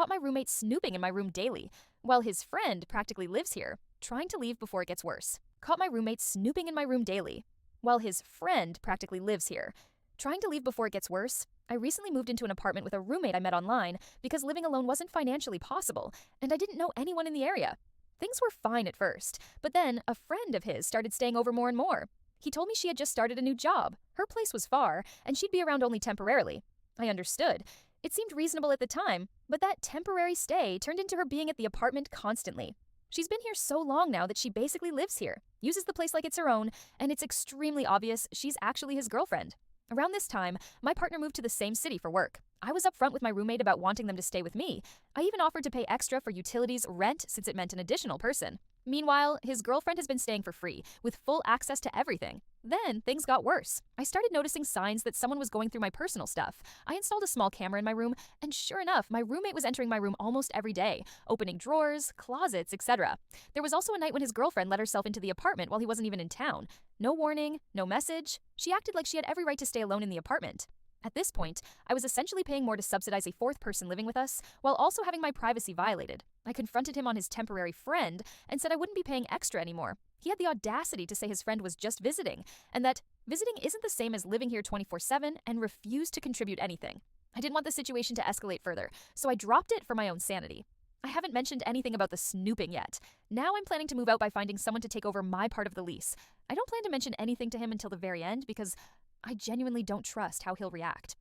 Caught my roommate snooping in my room daily, while his friend practically lives here, trying to leave before it gets worse. Caught my roommate snooping in my room daily, while his friend practically lives here, trying to leave before it gets worse. I recently moved into an apartment with a roommate I met online because living alone wasn't financially possible, and I didn't know anyone in the area. Things were fine at first, but then a friend of his started staying over more and more. He told me she had just started a new job. Her place was far, and she'd be around only temporarily. I understood. It seemed reasonable at the time, but that temporary stay turned into her being at the apartment constantly. She's been here so long now that she basically lives here, uses the place like it's her own, and it's extremely obvious she's actually his girlfriend. Around this time, my partner moved to the same city for work. I was upfront with my roommate about wanting them to stay with me. I even offered to pay extra for utilities, rent, since it meant an additional person. Meanwhile, his girlfriend has been staying for free, with full access to everything. Then, things got worse. I started noticing signs that someone was going through my personal stuff. I installed a small camera in my room, and sure enough, my roommate was entering my room almost every day, opening drawers, closets, etc. There was also a night when his girlfriend let herself into the apartment while he wasn't even in town. No warning, no message. She acted like she had every right to stay alone in the apartment. At this point, I was essentially paying more to subsidize a fourth person living with us, while also having my privacy violated. I confronted him on his temporary friend and said I wouldn't be paying extra anymore. He had the audacity to say his friend was just visiting, and that visiting isn't the same as living here 24/7, and refused to contribute anything. I didn't want the situation to escalate further, so I dropped it for my own sanity. I haven't mentioned anything about the snooping yet. Now I'm planning to move out by finding someone to take over my part of the lease. I don't plan to mention anything to him until the very end because I genuinely don't trust how he'll react.